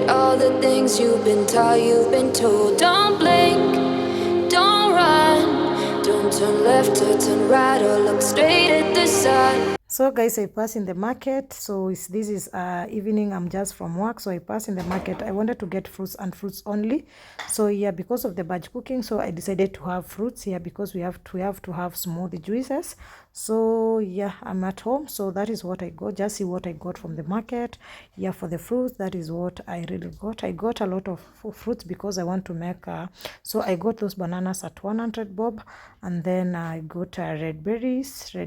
Forget all the things you've been taught, you've been told. Don't blink, don't run, don't turn left or turn right or look straight at the sun. So guys, I pass in the market. So this is evening. I'm just from work, so I pass in the market. I wanted to get fruits and fruits only. So yeah, because of the batch cooking, so I decided to have fruits here because we have to have smoothie juices. So yeah, I'm at home, so that is what I got. Just see what I got from the market. Yeah, for the fruits, that is what I really got. I got a lot of fruits because I want to make so I got those bananas at 100 bob, and then I got red berries. I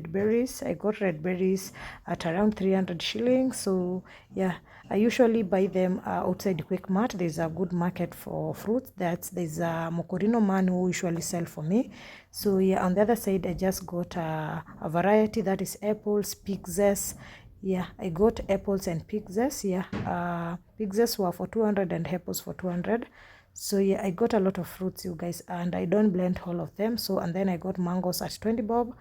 got red berries at around 300 shillings. So yeah, I usually buy them outside Quick Mart. There's a good market for fruits. There's a Mokorino man who usually sell for me. So yeah, on the other side, I just got a variety, that is apples, pizzas. Yeah, I got apples and pizzas. Yeah, pizzas were for 200 and apples for 200. So yeah, I got a lot of fruits, you guys, and I don't blend all of them. So, and then I got mangoes at 20 bob.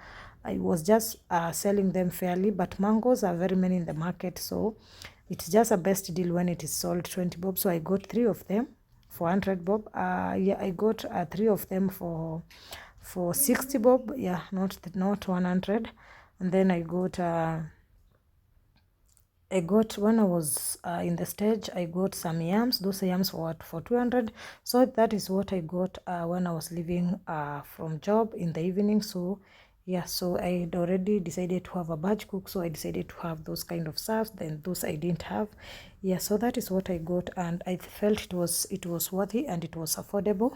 I was just selling them fairly, but mangoes are very many in the market, so it's just a best deal when it is sold 20 bob. So I got 3 of them for 100 bob. Yeah, I got 3 of them for 60 bob. Yeah, not 100. And then I got when I was in the stage, I got some yams. Those yams for 200. So that is what I got when I was leaving from job in the evening. So yeah, so I had already decided to have a batch cook, so I decided to have those kind of stuff. Then those I didn't have. Yeah, so that is what I got, and I felt it was worthy and it was affordable.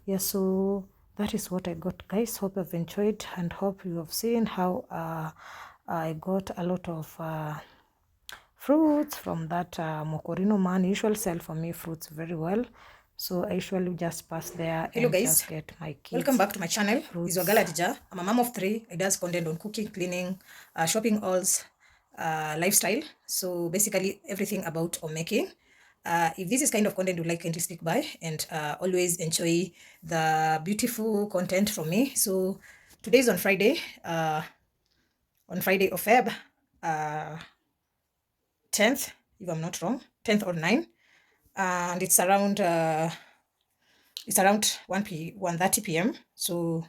Yeah, so that is what I got, guys. Hope you've enjoyed and hope you have seen how I got a lot of fruits from that Mokorino man. He usually sell for me fruits very well, so I usually just pass there. Hello and guys, just get my kids. Welcome back to my channel. Fruits. This is your girl Adija. I'm a mom of 3. I does content on cooking, cleaning, shopping hauls, lifestyle. So basically everything about homemaking. If this is kind of content you like, kindly stick by and always enjoy the beautiful content from me. So today is on Friday of Feb. 10th, if I'm not wrong, 10th or 9, and it's around 1:30 p.m. So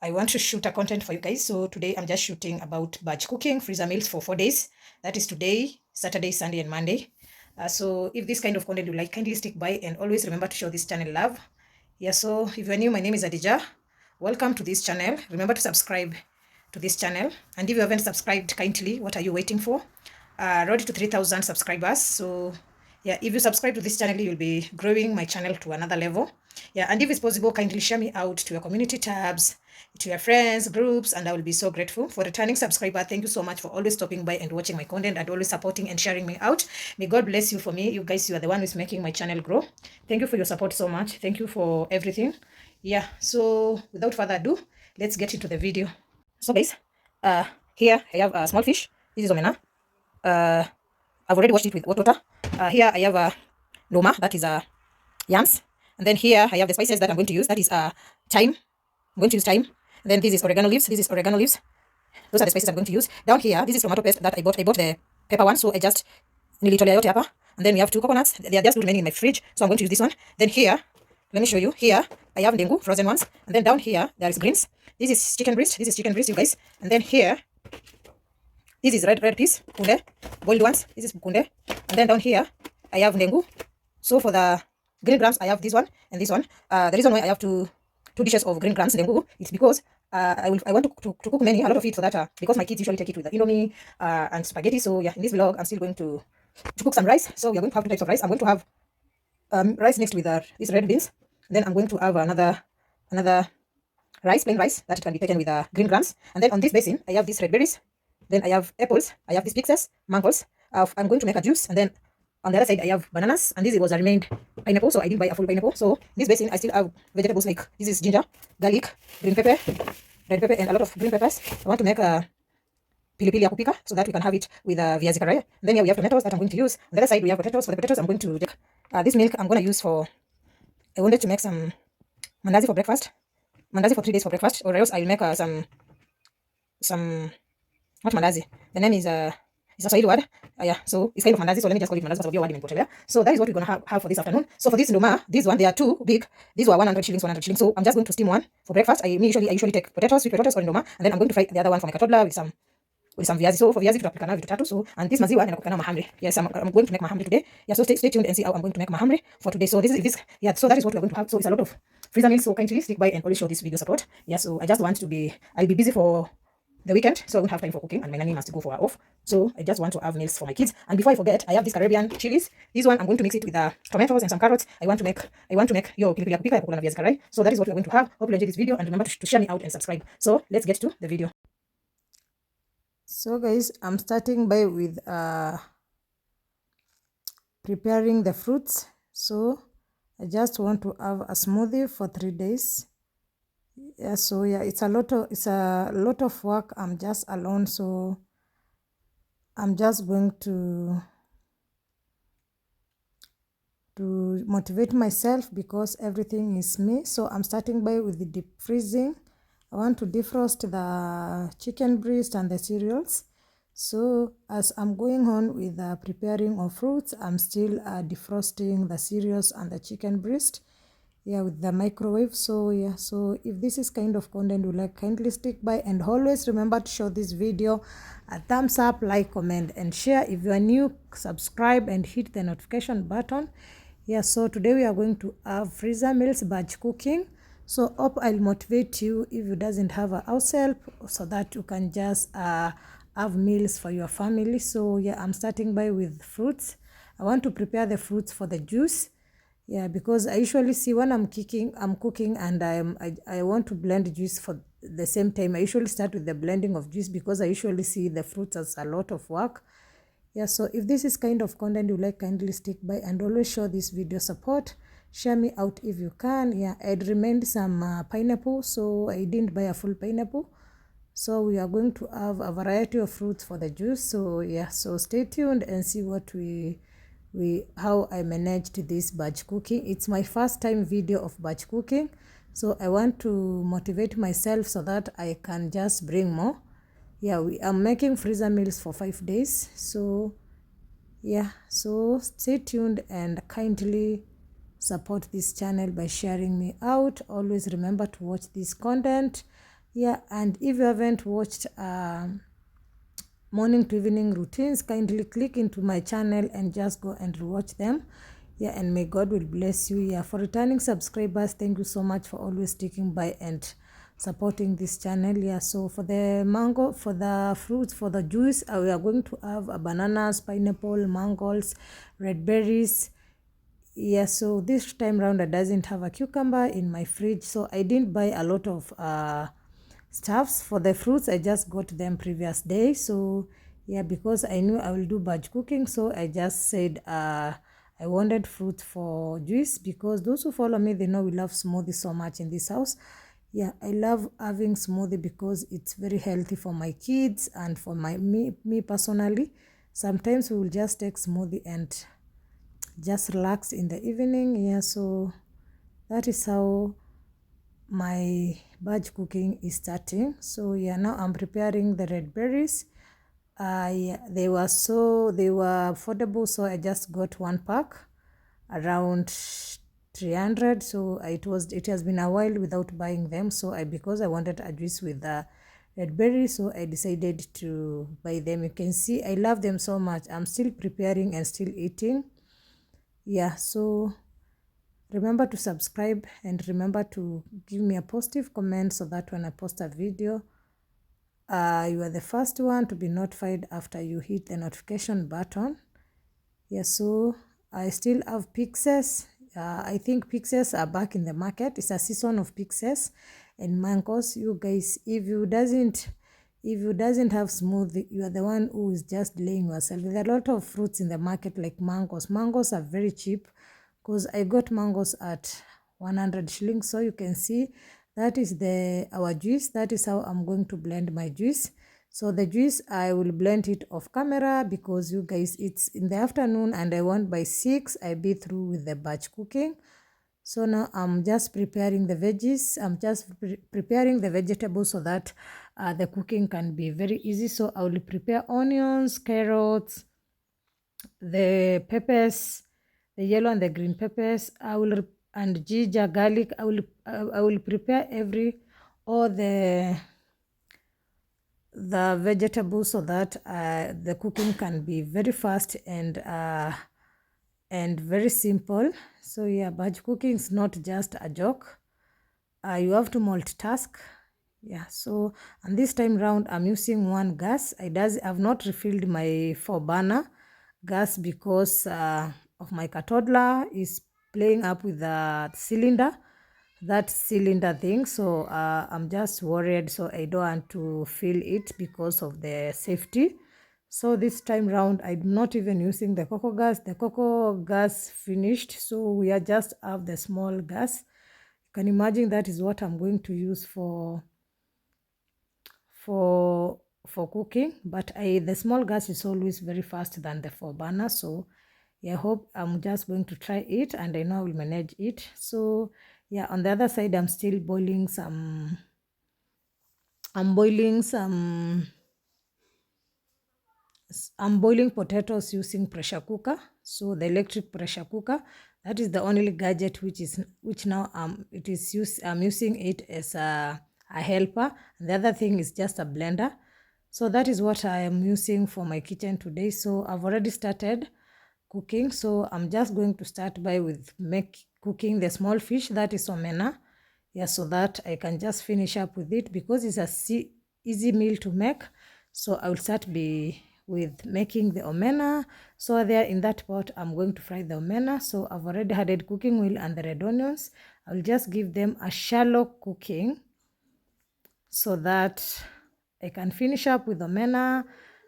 I want to shoot a content for you guys. So today I'm just shooting about batch cooking freezer meals for 4 days. That is today, Saturday, Sunday, and Monday. So if this kind of content you like, kindly stick by and always remember to show this channel love. Yeah, so if you're new, my name is Adija. Welcome to this channel. Remember to subscribe to this channel, and if you haven't subscribed, kindly, what are you waiting for? Road to 3,000 subscribers. So yeah, if you subscribe to this channel, you'll be growing my channel to another level. Yeah, and if it's possible, kindly share me out to your community tabs, to your friends, groups, and I will be so grateful. For returning subscriber, thank you so much for always stopping by and watching my content and always supporting and sharing me out. May God bless you for me. You guys, you are the one who's making my channel grow. Thank you for your support so much. Thank you for everything. Yeah, so without further ado, let's get into the video. So guys, here I have a small fish. This is omena. I've already washed it with hot water. Here I have a loma, that is yams. And then here I have the spices that I'm going to use. That is thyme. I'm going to use thyme. And then this is oregano leaves. Those are the spices I'm going to use. Down here, this is tomato paste that I bought. I bought the pepper one, so I just nilitolea yote hapa. And then we have 2 coconuts. They are just remaining in my fridge, so I'm going to use this one. Then here, let me show you. Here I have ndengu, frozen ones. And then down here there is greens. This is chicken breast. You guys. And then here, this is red peas, kunde, boiled ones. This is kunde. And then down here, I have ndengu. So for the green grams, I have this one and this one. The reason why I have two dishes of green grams ndengu is because I want to cook a lot of it for that, because my kids usually take it with the indomie and spaghetti. So yeah, in this vlog, I'm still going to cook some rice. So we are going to have 2 types of rice. I'm going to have rice mixed with these red beans. And then I'm going to have another rice, plain rice, that can be taken with green grams. And then on this basin, I have these red berries. Then I have apples, I have these pizzas, mangoes. I'm going to make a juice, and then on the other side I have bananas, and this was a remained pineapple, so I didn't buy a full pineapple. So this basin I still have vegetables like this is ginger, garlic, green pepper, red pepper, and a lot of green peppers. I want to make a pilipili ya kupika so that we can have it with viazi karai. And then here we have tomatoes that I'm going to use. On the other side we have potatoes. For the potatoes I'm going to take this milk I'm going to use for, I wanted to make some mandazi for breakfast. Mandazi for 3 days for breakfast, or else I'll make some not mandazi. The name is It's a Swahili word. Yeah, so it's kind of mandazi. So let me just call it mandazi because of your word imepotelea. So that is what we're gonna have for this afternoon. So for this ndoma, this one they are too big. These were 100 shillings, 100 shillings. So I'm just going to steam one for breakfast. I usually take potatoes, sweet potatoes or ndoma, and then I'm going to fry the other one for my katoddler with some viazi. So for viazi tutapika nayo vitu tatu. So and this maziwa ninakupika nayo mahamri. Yes, I'm going to make mahamri today. Yeah, so stay tuned and see how I'm going to make mahamri for today. So so that is what we're going to have. So it's a lot of freezer meals. So kindly stick by and always show this video support. Yeah, so I just want to be I'll be busy for the weekend, so I won't have time for cooking, and my nanny must go for her off. So I just want to have meals for my kids. And before I forget, I have these Caribbean chilies. This one I'm going to mix it with tomatoes and some carrots. I want to make your pilipili ya kupika ya kukula na viazi karai. So that is what we're going to have. Hope you enjoy this video and remember to share me out and subscribe. So let's get to the video. So guys, I'm starting by with preparing the fruits. So I just want to have a smoothie for 3 days. Yeah, so yeah, it's a lot of work. I'm just alone, so I'm just going to motivate myself because everything is me. So I'm starting by with the deep freezing. I want to defrost the chicken breast and the cereals. So as I'm going on with the preparing of fruits, I'm still defrosting the cereals and the chicken breast, yeah, with the microwave. So yeah, so if this is kind of content you like, kindly stick by and always remember to show this video a thumbs up, like, comment and share. If you are new, subscribe and hit the notification button. Yeah, so today we are going to have freezer meals batch cooking. So hope I'll motivate you if you doesn't have a house help, so that you can just have meals for your family. So yeah, I'm starting by with fruits. I want to prepare the fruits for the juice. Yeah, because I usually see when I'm cooking and I want to blend juice for the same time. I usually start with the blending of juice because I usually see the fruits as a lot of work. Yeah, so if this is kind of content you like, kindly stick by and always show this video support. Share me out if you can. Yeah, I'd remained some pineapple, so I didn't buy a full pineapple. So we are going to have a variety of fruits for the juice. So yeah, so stay tuned and see what how I managed this batch cooking. It's my first time video of batch cooking, so I want to motivate myself so that I can just bring more. Yeah, I'm making freezer meals for 5 days. So yeah, so stay tuned and kindly support this channel by sharing me out. Always remember to watch this content. Yeah, and if you haven't watched morning to evening routines, kindly click into my channel and just go and watch them. Yeah, and may God will bless you. Yeah, for returning subscribers, thank you so much for always sticking by and supporting this channel. Yeah, so for the mango, for the fruits, for the juice, we are going to have bananas, pineapple, mangoes, red berries. Yeah, so this time round I doesn't have a cucumber in my fridge, so I didn't buy a lot of stuffs for the fruits. I just got them previous day. So yeah, because I knew I will do batch cooking, so I just said I wanted fruit for juice, because those who follow me, they know we love smoothie so much in this house. Yeah, I love having smoothie because it's very healthy for my kids and for me personally. Sometimes we will just take smoothie and just relax in the evening. Yeah, so that is how my batch cooking is starting. So yeah, now I'm preparing the red berries. Yeah, they were affordable, so I just got one pack around 300. So it has been a while without buying them, so because I wanted a juice with the red berries, so I decided to buy them. You can see I love them so much. I'm still preparing and still eating. Yeah, so remember to subscribe and remember to give me a positive comment so that when I post a video, you are the first one to be notified after you hit the notification button. Yeah, so I still have pixies. I think pixies are back in the market. It's a season of pixies and mangoes. You guys, if you doesn't have smoothie, you are the one who is just delaying yourself. There are a lot of fruits in the market like mangoes. Mangoes are very cheap, because I got mangoes at 100 shillings. So you can see that is our juice. That is how I'm going to blend my juice. So the juice, I will blend it off camera because you guys, it's in the afternoon and I want by 6 I be through with the batch cooking. So now I'm just preparing the veggies. I'm just preparing the vegetables so that the cooking can be very easy. So I will prepare onions, carrots, the peppers, the yellow and the green peppers. And ginger, garlic. I will prepare all the vegetables so that the cooking can be very fast and very simple. So yeah, batch cooking is not just a joke. You have to multitask. Yeah, so and this time round I'm using one gas. I've not refilled my 4 burner gas because of my toddler is playing up with the cylinder, that cylinder thing. So I'm just worried, so I don't want to fill it because of the safety. So this time round I'm not even using the cocoa gas. The cocoa gas finished, so we are just have the small gas. You can imagine that is what I'm going to use for for cooking. But the small gas is always very fast than the 4 burner. So yeah, I hope I'm just going to try it and I know I will manage it. So yeah, on the other side I'm still boiling some I'm boiling potatoes using pressure cooker. So the electric pressure cooker, that is the only gadget which now I'm using it as a helper. And the other thing is just a blender. So that is what I am using for my kitchen today. So I've already started cooking. So I'm just going to start by with cooking the small fish, that is omena. Yeah, so that I can just finish up with it because it's a easy meal to make. So I will start with making the omena. So there in that pot, I'm going to fry the omena. So I've already added cooking oil and the red onions. I'll just give them a shallow cooking so that I can finish up with omena,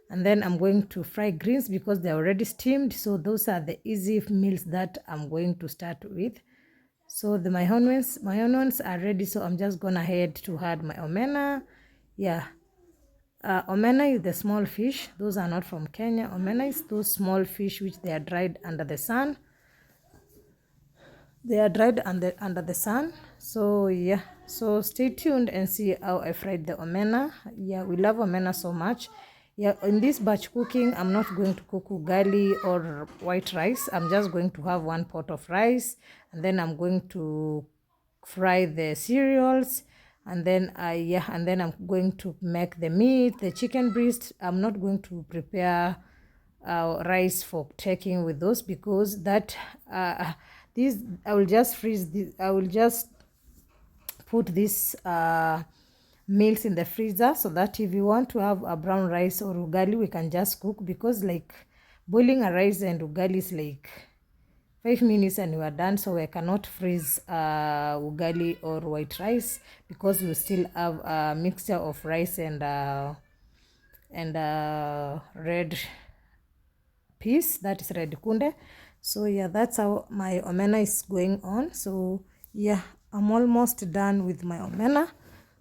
and then I'm going to fry greens because they're already steamed. So those are the easy meals that I'm going to start with. So my onions are ready, so I'm just gonna head to add my omena. Yeah, omena is the small fish. Those are not from Kenya. Omena is those small fish which they are dried under the sun. They are dried under the sun. So yeah, so stay tuned and see how I fried the omena. Yeah, we love omena so much. Yeah, in this batch cooking I'm not going to cook ugali or white rice. I'm just going to have one pot of rice, and then I'm going to fry the cereals, and then I'm going to make the meat, the chicken breast. I'm not going to prepare rice for taking with those because that these I will just freeze this. I will just put these meals in the freezer so that if you want to have a brown rice or ugali, we can just cook, because like boiling a rice and ugali is like 5 minutes and we are done. So I cannot freeze ugali or white rice because we still have a mixture of rice and red piece, that is red kunde. So yeah, that's how my omena is going on. So yeah, I'm almost done with my omena.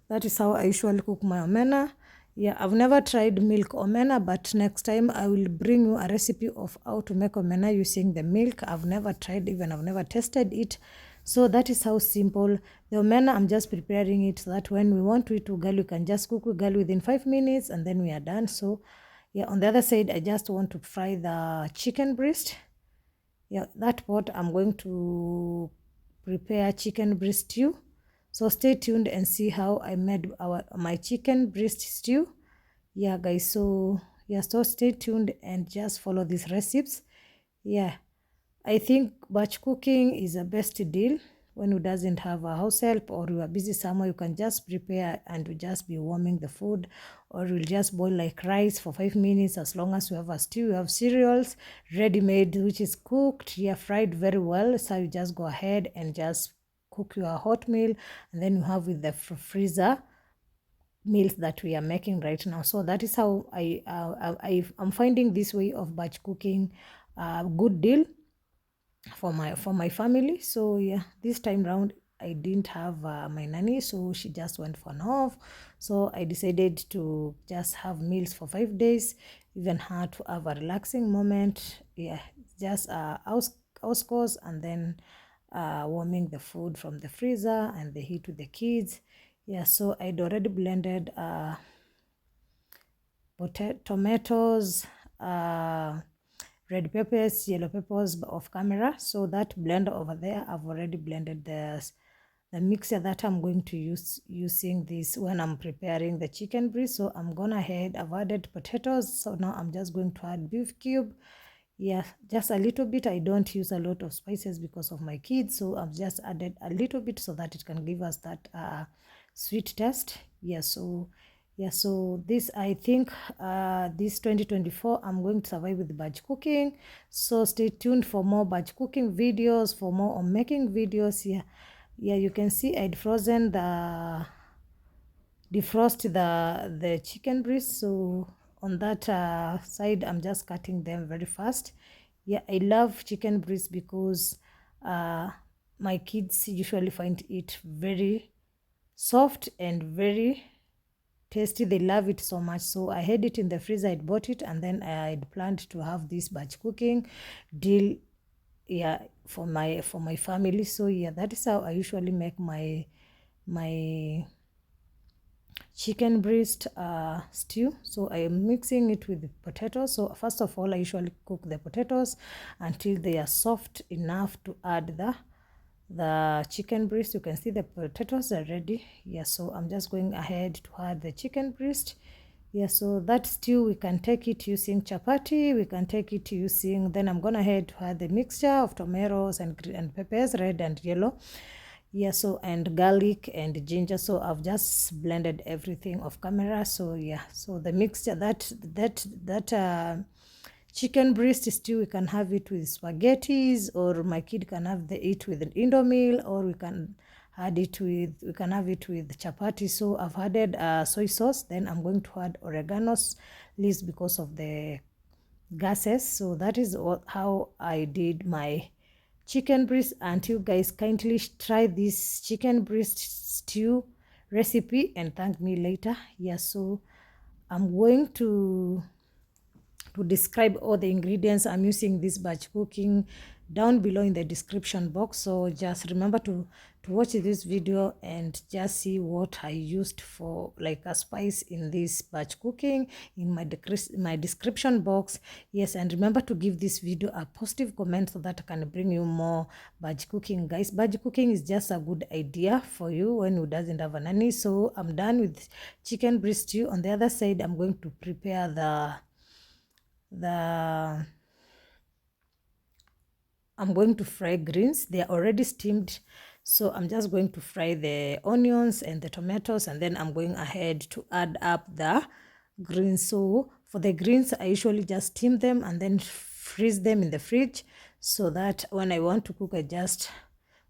That is how I usually cook my omena. Yeah, I've never tried milk omena, but next time I will bring you a recipe of how to make omena using the milk. I've never tried, even I've never tested it. So that is how simple the omena. I'm just preparing it so that when we want to eat ugali, we can just cook ugali within 5 minutes and then we are done. So yeah, on the other side, I just want to fry the chicken breast. Yeah, that pot I'm going to prepare chicken breast stew. So stay tuned and see how I made my chicken breast stew. Yeah, guys. So yeah, so stay tuned and just follow these recipes. Yeah, I think batch cooking is the best deal. When you doesn't have a house help or you are busy somewhere, you can just prepare and you just be warming the food, or you'll just boil like rice for 5 minutes. As long as you have a stew, you have cereals ready made which is cooked, yeah, fried very well. So you just go ahead and just cook your hot meal, and then you have with the freezer meals that we are making right now. So that is how I'm finding this way of batch cooking a good deal for my family. So yeah, this time round I didn't have my nanny, so she just went for an off. So I decided to just have meals for 5 days, even her to have a relaxing moment. Yeah, just house course, and then warming the food from the freezer and the heat to the kids. Yeah, so I'd already blended tomatoes, red peppers, yellow peppers off camera. So that blender over there, I've already blended the mixture that I'm going to use using this when I'm preparing the chicken breast. So I'm gonna ahead, I've added potatoes. So now I'm just going to add beef cube. Yeah, just a little bit. I don't use a lot of spices because of my kids, so I've just added a little bit so that it can give us that sweet taste. Yeah, so this, I think this 2024 I'm going to survive with batch cooking. So stay tuned for more batch cooking videos, for more on making videos. Yeah, you can see I'd frozen defrost the chicken breast. So on that side, I'm just cutting them very fast. Yeah, I love chicken breast because my kids usually find it very soft and very tasty. They love it so much. So I had it in the freezer. I bought it, and then I'd planned to have this batch cooking deal, yeah, for my family. So yeah, that is how I usually make my chicken breast stew. So I am mixing it with the potatoes. So first of all, I usually cook the potatoes until they are soft enough to add the chicken breast. You can see the potatoes are ready. Yeah, so I'm just going ahead to add the chicken breast. Yeah, so that stew, we can take it using chapati, we can take it using, then I'm gonna ahead to add the mixture of tomatoes and peppers, red and yellow. Yeah, so and garlic and ginger. So I've just blended everything off camera. So yeah, so the mixture, that chicken breast stew, we can have it with spaghettis, or my kid can have it with an indomie, or we can have it with chapati. So I've added soy sauce. Then I'm going to add oregano leaves because of the gases. So that is how I did my chicken breast. And you guys kindly try this chicken breast stew recipe and thank me later. Yeah, so I'm going to describe all the ingredients I'm using this batch cooking down below in the description box. So just remember to watch this video and just see what I used for like a spice in this batch cooking in my description box. Yes, and remember to give this video a positive comment so that I can bring you more batch cooking, guys. Batch cooking is just a good idea for you when you doesn't have a nanny. So I'm done with chicken breast stew. On the other side, I'm going to prepare I'm going to fry greens. They are already steamed. So I'm just going to fry the onions and the tomatoes, and then I'm going ahead to add up the greens. So for the greens, I usually just steam them and then freeze them in the fridge so that when I want to cook, I just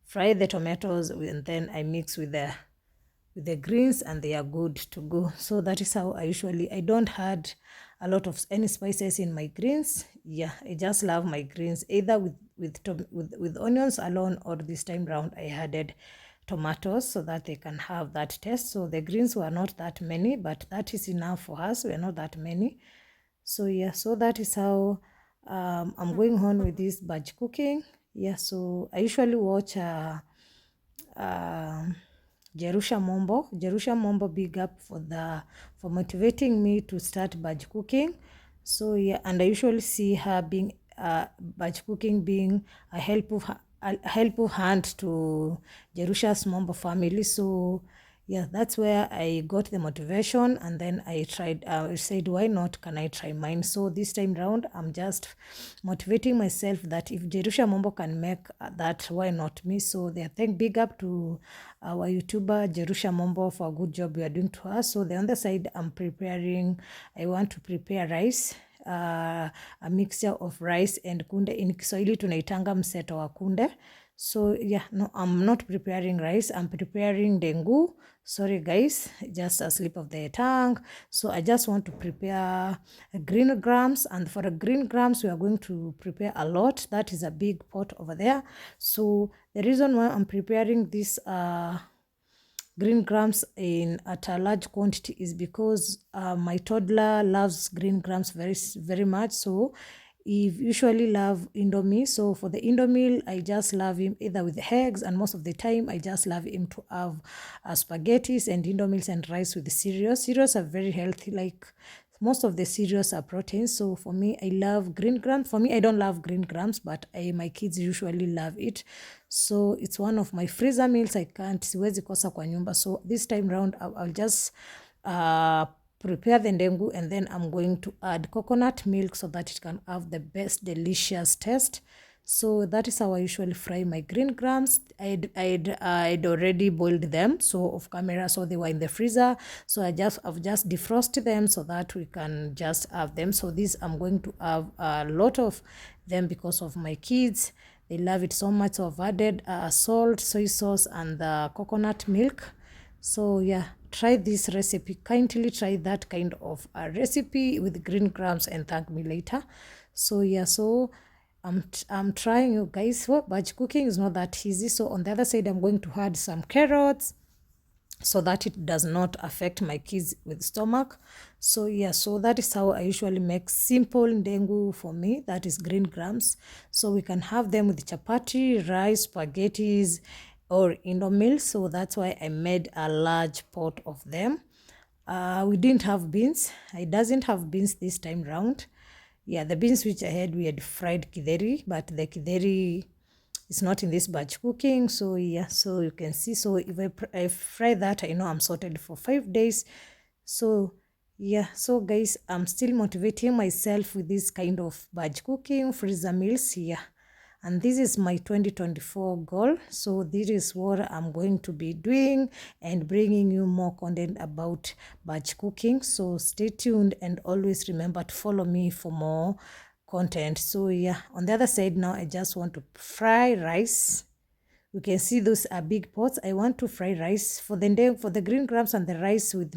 fry the tomatoes and then I mix with the greens and they are good to go. So that is how I don't add a lot of any spices in my greens. Yeah, I just love my greens either with onions alone, or this time round I added tomatoes so that they can have that taste. So the greens were not that many, but that is enough for us. We're not that many. So yeah, so that is how I'm going on with this batch cooking. Yeah, so I usually watch Jerusha Mombo, big up for motivating me to start batch cooking. So yeah, and I usually see her being batch cooking being a helpful hand to Jerusha's Mombo family. So yeah, that's where I got the motivation, and then I said, why not, can I try mine? So this time round, I'm just motivating myself that if Jerusha Mombo can make that, why not me? So they thank big up to our YouTuber Jerusha Mombo for a good job you are doing to us. So the other side, I want to prepare rice, a mixture of rice and kunde. In Kiswahili tunaitanga mseto wa kunde. So yeah, no, I'm not preparing rice, I'm preparing dengu. Sorry guys, just a slip of the tongue. So I just want to prepare green grams, and for the green grams we are going to prepare a lot. That is a big pot over there. So the reason why I'm preparing this green grams at a large quantity is because my toddler loves green grams very much. So usually love Indomie. So for the Indomie, I just love him either with eggs, and most of the time I just love him to have spaghettis and Indomies and rice with cereals. Cereals are very healthy, like most of the cereals are proteins. So for me, I love green grams. For me, I don't love green grams, but my kids usually love it. So it's one of my freezer meals. I can't, siwezi kosa kwa nyumba. So this time round, I'll just prepare the ndengu, and then I'm going to add coconut milk so that it can have the best delicious taste. So that is how I usually fry my green grams. I'd already boiled them so off camera, so they were in the freezer. So I've just defrosted them so that we can just have them. So this I'm going to have a lot of them because of my kids. They love it so much. So I've added salt, soy sauce, and the coconut milk. So yeah, try this recipe. Kindly try that kind of a recipe with green grams and thank me later. So yeah, so I'm trying, you guys. Well, batch cooking is not that easy. So on the other side, I'm going to add some carrots so that it does not affect my kids with stomach. So yeah, so that is how I usually make simple ndengu for me, that is green grams. So we can have them with chapati, rice, spaghettis, or indomil. So that's why I made a large pot of them. We didn't have beans. I doesn't have beans this time round. Yeah, the beans which I had, we had fried kideri, but the kideri is not in this batch cooking. So yeah, so you can see. So if I fry that, I know I'm sorted for 5 days. So yeah, so guys, I'm still motivating myself with this kind of batch cooking freezer meals here. And this is my 2024 goal. So this is what I'm going to be doing and bringing you more content about batch cooking. So stay tuned and always remember to follow me for more content. So yeah, on the other side now, I just want to fry rice. You can see those are big pots. I want to fry rice for the green grams and the rice with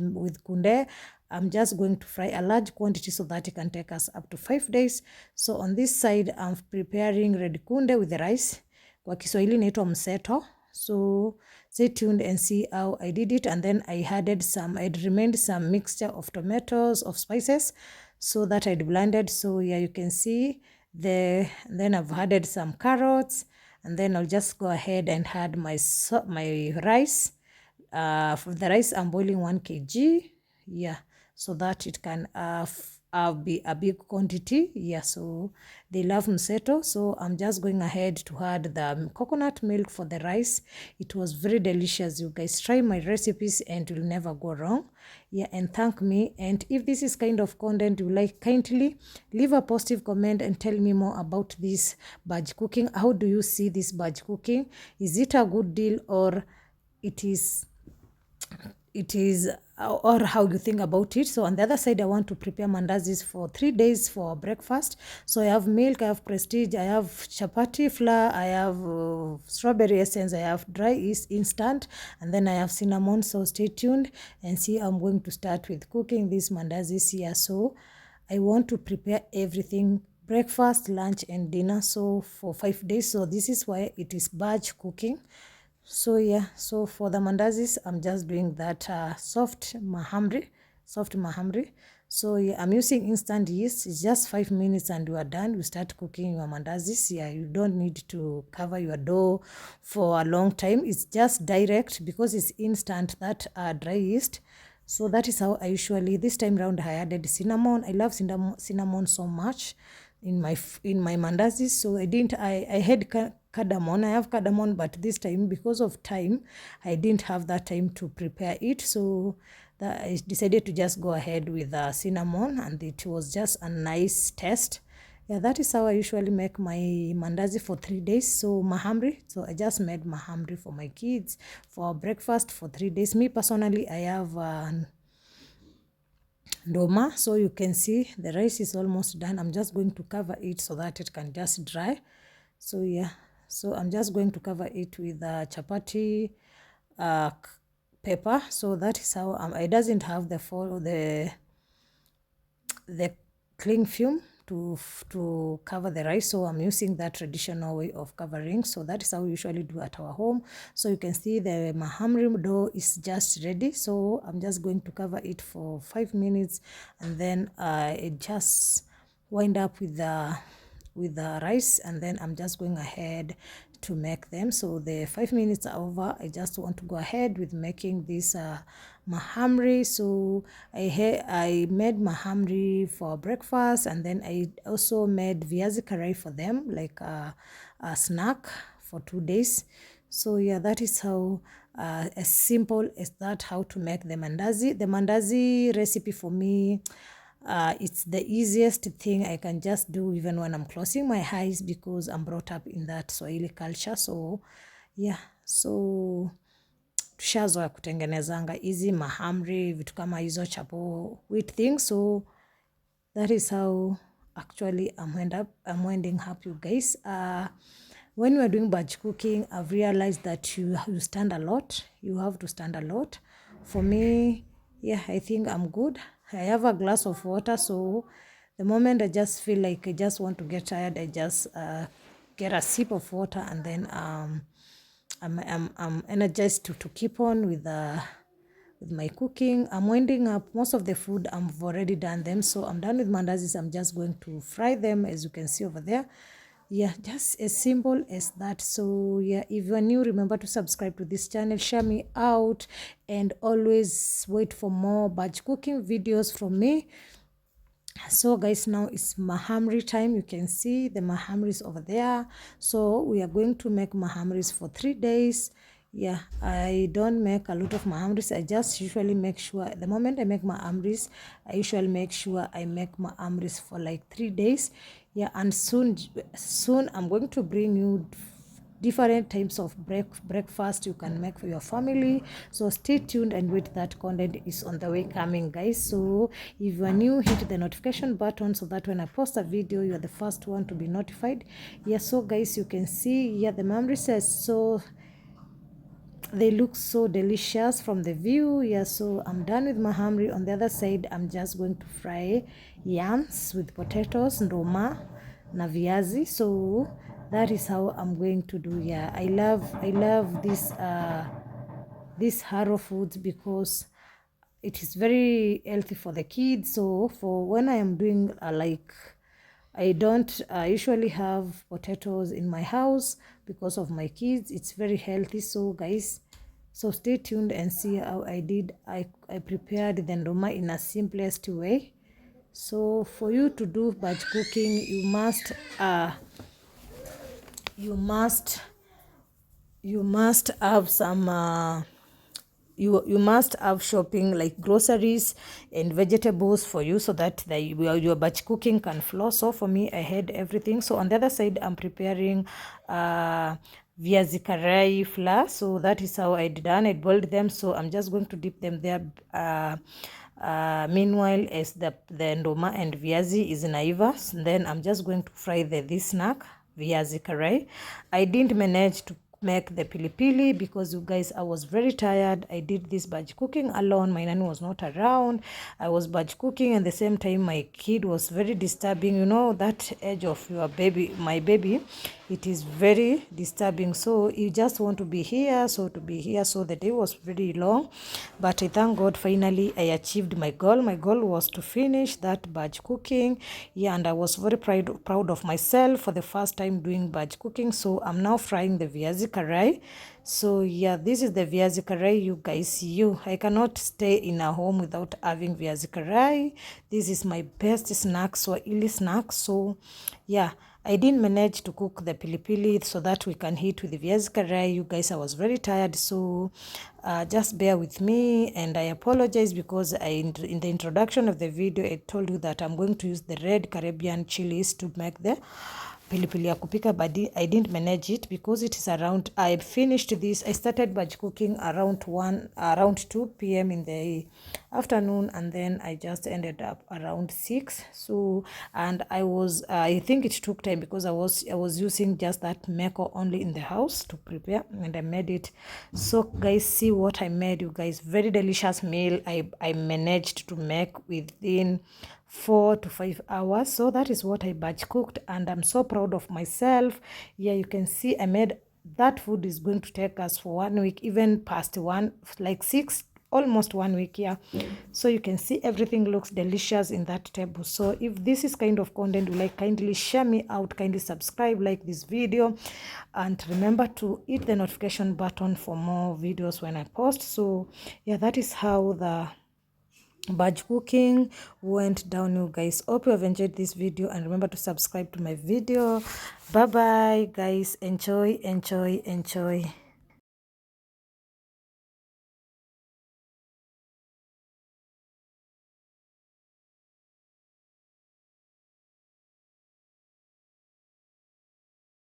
kunde. I'm just going to fry a large quantity so that it can take us up to 5 days. So on this side, I'm preparing red kunde with the rice. Kwa Kiswahili inaitwa mseto. So stay tuned and see how I did it. And then I'd remained some mixture of tomatoes, of spices, so that I'd blended. So yeah, you can see then I've added some carrots, and then I'll just go ahead and add my rice. For the rice, I'm boiling 1 kg. Yeah, so that it can be a big quantity. Yeah, so they love mseto. So I'm just going ahead to add the coconut milk for the rice. It was very delicious. You guys try my recipes and you'll never go wrong. Yeah, and thank me. And if this is kind of content you like, kindly leave a positive comment and tell me more about this batch cooking. How do you see this batch cooking? Is it a good deal, or it is or how you think about it? So on the other side, I want to prepare mandazis for 3 days for breakfast. So I have milk, I have prestige, I have chapati flour, I have strawberry essence, I have dry yeast instant, and then I have cinnamon. So stay tuned and see. I'm going to start with cooking these mandazis here. So I want to prepare everything, breakfast, lunch, and dinner, so for 5 days. So this is why it is batch cooking. So yeah, so for the mandazis, I'm just doing that soft mahamri. So yeah, I'm using instant yeast. It's just 5 minutes and you are done. You start cooking your mandazis. Yeah, you don't need to cover your dough for a long time. It's just direct because it's instant, that dry yeast. So that is how I usually, this time round I added cinnamon. I love cinnamon so much in my mandazis. So I had cardamom. I have cardamom, but this time, because of time, I didn't have that time to prepare it. So I decided to just go ahead with cinnamon, and it was just a nice taste. Yeah, that is how I usually make my mandazi for 3 days. So mahamri, so I just made mahamri for my kids for breakfast for 3 days. Me personally, I have ndoma. So you can see the rice is almost done. I'm just going to cover it so that it can just dry. So yeah, so I'm just going to cover it with chapati pepper. So that is how it doesn't have the cling film to cover the rice. So I'm using that traditional way of covering. So that is how we usually do at our home. So you can see the mahamri dough is just ready. So I'm just going to cover it for 5 minutes, and then it just wind up with the with the rice, and then I'm just going ahead to make them. So the 5 minutes are over. I just want to go ahead with making this mahamri. So I made mahamri for breakfast, and then I also made viazi karai for them, like a snack for 2 days. So yeah, that is how as simple as that, how to make the mandazi. The mandazi recipe for me, it's the easiest thing I can just do even when I'm closing my eyes, because I'm brought up in that Swahili culture. So yeah, so tushazoea kutengenezanga hizi mahamri, vitu kama hizo chapo wheat things. So that is how actually I'm ending up, you guys. When we are doing batch cooking, I've realized that you stand a lot. You have to stand a lot. For me, yeah, I think I'm good. I have a glass of water, so the moment I just feel like I just want to get tired, I just get a sip of water, and then I'm energized to keep on with my cooking. I'm winding up most of the food. I've already done them, so I'm done with mandazis. I'm just going to fry them, as you can see over there. Yeah, just as simple as that. So yeah, if you are new, remember to subscribe to this channel, share me out, and always wait for more batch cooking videos from me. So guys, now it's mahamri time. You can see the mahamris over there. So we are going to make mahamris for 3 days. Yeah, I don't make a lot of mahamris. I just usually make sure the moment I make mahamris, I usually make sure I make mahamris for like 3 days. Yeah, and soon I'm going to bring you different types of breakfast you can make for your family. So stay tuned and wait, that content is on the way coming, guys. So if you are new, hit the notification button so that when I post a video, you are the first one to be notified. Yeah, so guys, you can see, yeah, the memory says so they look so delicious from the view. Yeah, so I'm done with mahamri. On the other side, I'm just going to fry yams with potatoes, ndoma na viazi. So that is how I'm going to do. Yeah, I love this harrow foods because it is very healthy for the kids. So for when I am doing like, I don't usually have potatoes in my house because of my kids. It's very healthy. So guys, so stay tuned and see how I did. I prepared the ndoma in a simplest way. So for you to do batch cooking, you must have some you must have shopping like groceries and vegetables for you, so that your batch cooking can flow. So for me, I had everything. So on the other side, I'm preparing viazi karai flour. So that is how I done. I boiled them, so I'm just going to dip them there. Meanwhile, as the ndoma and viazi is naiva, then I'm just going to fry this snack, viazi karai. I didn't manage to make the pilipili because, you guys, I was very tired. I did this batch cooking alone. My nanny was not around. I was batch cooking, and the same time my kid was very disturbing. You know, that age of your baby, my baby, it is very disturbing. So you just want to be here, so the day was very long, but I thank God finally I achieved my goal. My goal was to finish that batch cooking. Yeah, and I was very proud of myself for the first time doing batch cooking. So I'm now frying the viazi karai. So yeah, this is the viazi karai, you guys. I cannot stay in a home without having viazi karai. This is my best snack, Swahili snack. So yeah, I didn't manage to cook the pilipili so that we can eat with the viazi karai. You guys, I was very tired, so just bear with me, and I apologize because in the introduction of the video, I told you that I'm going to use the red Caribbean chilies to make the pilipili ya kupika, but I didn't manage it because it is around, I finished this, I started batch cooking around 2 p.m. in the afternoon, and then I just ended up around 6. So, and I think it took time because I was using just that meko only in the house to prepare, and I made it. So guys, see what I made, you guys. Very delicious meal I managed to make within 4 to 5 hours. So that is what I batch cooked, and I'm so proud of myself. Yeah, you can see I made that food is going to take us for 1 week, even past one, like almost 1 week. Yeah, so you can see everything looks delicious in that table. So if this is kind of content you like, kindly share me out, kindly subscribe, like this video, and remember to hit the notification button for more videos when I post. So yeah, that is how the batch cooking went down, you guys. Hope you have enjoyed this video, and remember to subscribe to my video. Bye bye guys, enjoy.